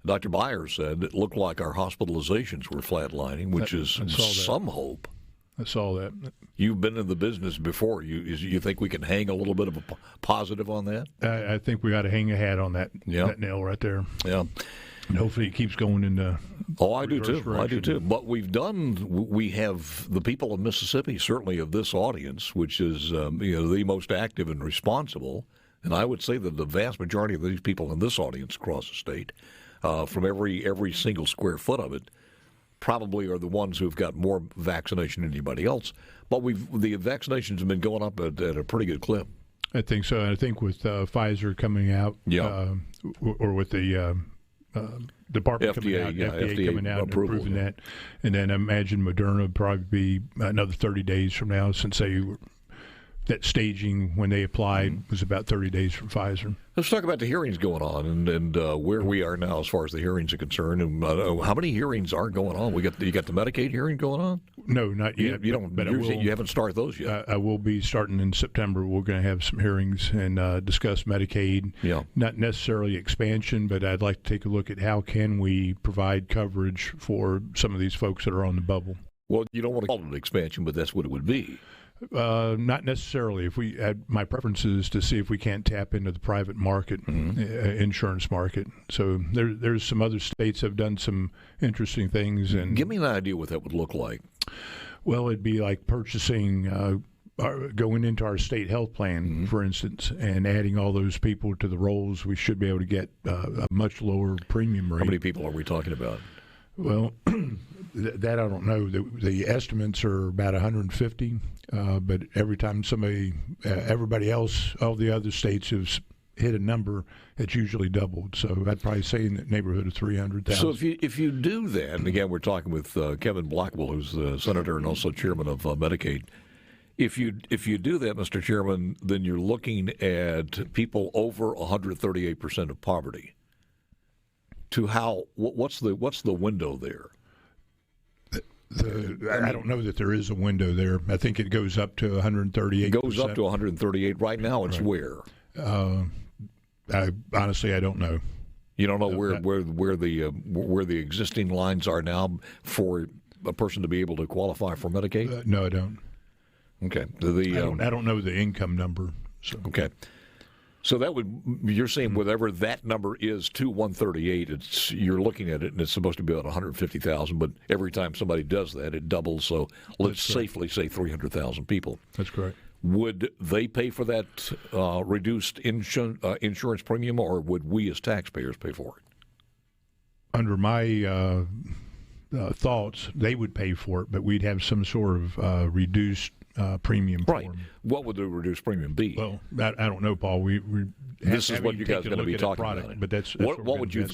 Dr. Byers said it looked like our hospitalizations were flatlining, which is some hope. I saw that. You've been in the business before. You think we can hang a little bit of a positive on that? I think we got to hang a hat on that nail right there. Yeah. And hopefully it keeps going in the I do too. But we have the people of Mississippi, certainly of this audience, which is the most active and responsible. And I would say that the vast majority of these people in this audience across the state, from every single square foot of it, probably are the ones who've got more vaccination than anybody else. But the vaccinations have been going up at a pretty good clip. I think so. I think with Pfizer coming out, or with the department FDA coming out and approving that, and then I imagine Moderna would probably be another 30 days from now, since that staging when they applied was about 30 days from Pfizer. Let's talk about the hearings going on and where we are now as far as the hearings are concerned. And how many hearings are going on? You got the Medicaid hearing going on? No, not yet. You haven't started those yet. I will be starting in September. We're going to have some hearings and discuss Medicaid. Yeah. Not necessarily expansion, but I'd like to take a look at how can we provide coverage for some of these folks that are on the bubble. Well, you don't want to call it an expansion, but that's what it would be. Not necessarily. My preference is to see if we can't tap into the private market, insurance market. So there's some other states that have done some interesting things. And give me an idea what that would look like. Well, it'd be like purchasing, going into our state health plan, for instance, and adding all those people to the rolls. We should be able to get a much lower premium rate. How many people are we talking about? Well, that I don't know. The estimates are about 150, but every time everybody else, all the other states have hit a number, it's usually doubled. So I'd probably say in the neighborhood of 300,000. So if you do that, and again, we're talking with Kevin Blackwell, who's the senator and also chairman of Medicaid. If you do that, Mr. Chairman, then you're looking at people over 138% of poverty. To what's the window there? I don't know that there is a window there. I think it goes up to 138%. It goes up to 138. Right now, it's where? Honestly, I don't know. You don't know where the existing lines are now for a person to be able to qualify for Medicaid? No, I don't. Okay. I don't know the income number. So. Okay. So you're saying whatever that number is to 138, you're looking at it and it's supposed to be about 150,000, but every time somebody does that, it doubles. So let's safely say 300,000 people. That's correct. Would they pay for that reduced insurance premium, or would we as taxpayers pay for it? Under my thoughts, they would pay for it, but we'd have some sort of reduced premium. Right. For them. What would the reduced premium be? Well, I don't know, Paul. This is what you guys are going to be talking about. But that's what would you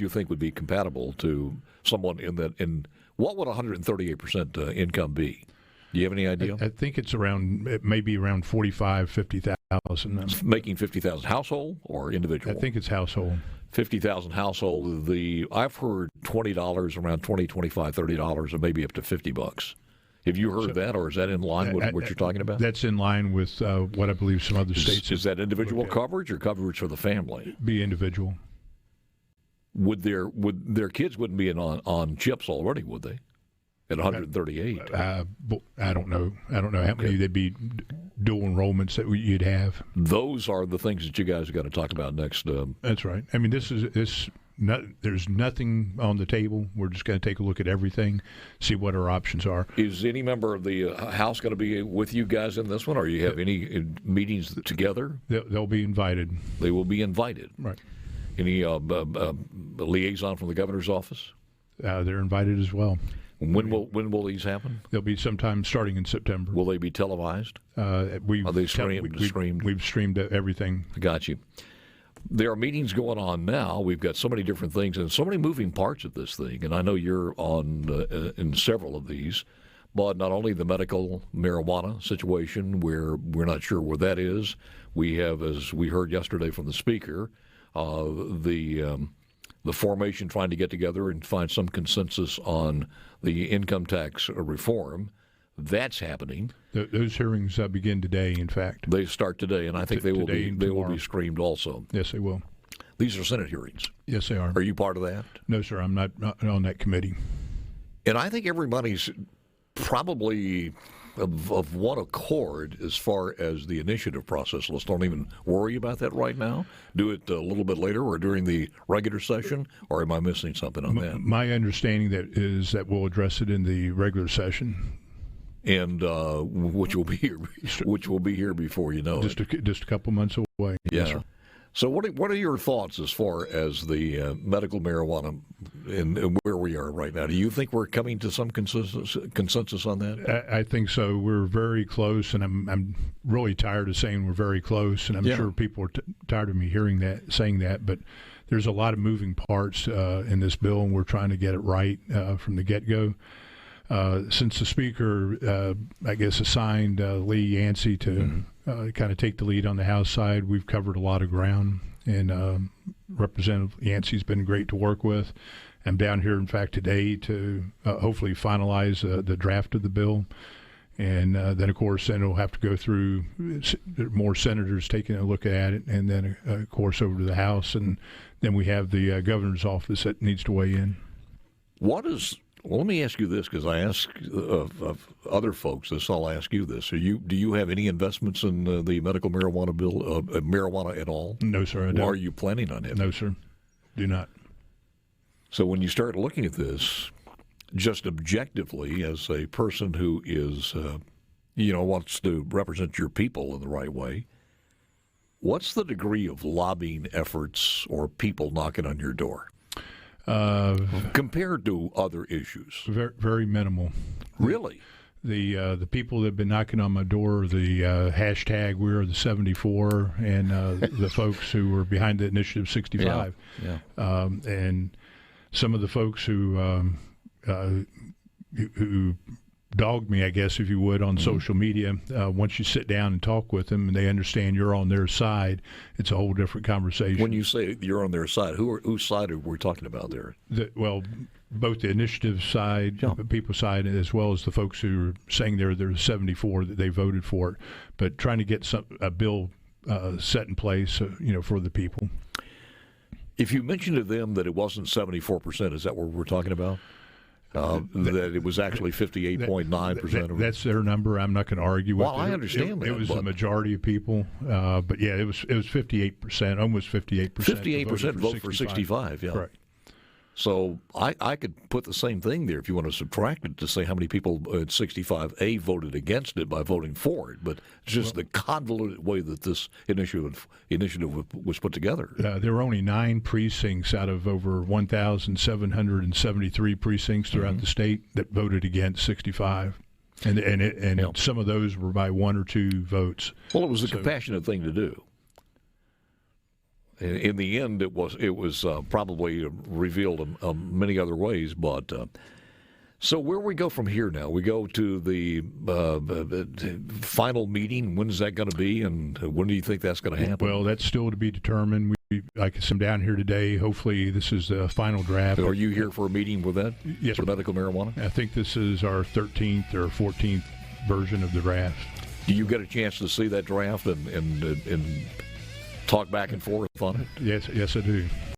think would be compatible to someone in that? In what would 138% income be? Do you have any idea? I think it's maybe around 50,000. Making 50,000 household or individual? I think it's household. 50,000 household. I've heard $20, around $20, $25, $30, or maybe up to $50. Have you heard that, or is that in line with what you're talking about? That's in line with what I believe some other states. Is that individual coverage or coverage for the family? Be individual. Would their kids wouldn't be on chips already, would they? At 138. I don't know. I don't know how many they'd be dual enrollments that you'd have. Those are the things that you guys have got to talk about next. That's right. I mean, there's nothing on the table. We're just going to take a look at everything, see what our options are. Is any member of the House going to be with you guys in this one, or you have any meetings together? They'll be invited. They will be invited. Right. Any liaison from the governor's office? They're invited as well. When will these happen? They'll be sometime starting in September. Will they be televised? Are they streamed? We've streamed everything. I got you. There are meetings going on now. We've got so many different things and so many moving parts of this thing. And I know you're on in several of these. But not only the medical marijuana situation, where we're not sure where that is. We have, as we heard yesterday from the speaker, the formation trying to get together and find some consensus on the income tax reform. That's happening. Those hearings begin today, in fact. They start today, and I think they will be streamed also. Yes, they will. These are Senate hearings. Yes, they are. Are you part of that? No, sir. I'm not on that committee. And I think everybody's probably of one accord as far as the initiative process. Let's don't even worry about that right now. Do it a little bit later or during the regular session, or am I missing something on that? My understanding is that we'll address it in the regular session. And which will be here before you know it. Just a couple months away. Yeah. Yes, sir. So what are your thoughts as far as the medical marijuana and where we are right now? Do you think we're coming to some consensus on that? I think so. We're very close, and I'm really tired of saying we're very close, and I'm sure people are tired of me saying that. But there's a lot of moving parts in this bill, and we're trying to get it right from the get-go. Since the Speaker, I guess, assigned Lee Yancey to kind of take the lead on the House side, we've covered a lot of ground, and Representative Yancey's been great to work with. I'm down here, in fact, today to hopefully finalize the draft of the bill. And then, of course, it'll have to go through more senators taking a look at it, and then, of course, over to the House. And then we have the governor's office that needs to weigh in. Well, let me ask you this, because I ask of other folks this. I'll ask you this: do you have any investments in the medical marijuana bill, marijuana at all? No, sir. I don't. Or are you planning on it? No, sir. Do not. So when you start looking at this, just objectively, as a person who is, wants to represent your people in the right way, what's the degree of lobbying efforts or people knocking on your door? Compared to other issues, very, very minimal. Really, the people that have been knocking on my door, the hashtag We Are the 74, and the folks who were behind the Initiative 65, and some of the folks who dogged me, I guess, if you would, on social media. Once you sit down and talk with them and they understand you're on their side, it's a whole different conversation. When you say you're on their side, whose side are we talking about there? Both the initiative side, the people side, as well as the folks who are saying they're 74 that they voted for it, but trying to get a bill set in place, for the people. If you mentioned to them that it wasn't 74%, is that what we're talking about? That it was actually 58.9%. That's their number. I'm not going to argue with it. Well, I understand that. It was the majority of people, but yeah, it was 58%, almost 58%. 58% vote for 65. Yeah. Correct. So I could put the same thing there if you want to subtract it to say how many people at 65A voted against it by voting for it. But it's just the convoluted way that this initiative was put together. There were only 9 precincts out of over 1,773 precincts throughout the state that voted against 65. And some of those were by 1 or 2 votes. Well, it was a compassionate thing to do. In the end, it was probably revealed in many other ways. But so where we go from here now? We go to the final meeting. When is that going to be, and when do you think that's going to happen? Well, that's still to be determined. I guess I'm down here today. Hopefully, this is the final draft. Are you here for a meeting with that? Yes, for medical marijuana? I think this is our 13th or 14th version of the draft. Do you get a chance to see that draft and talk back and forth on it? Yes, I do.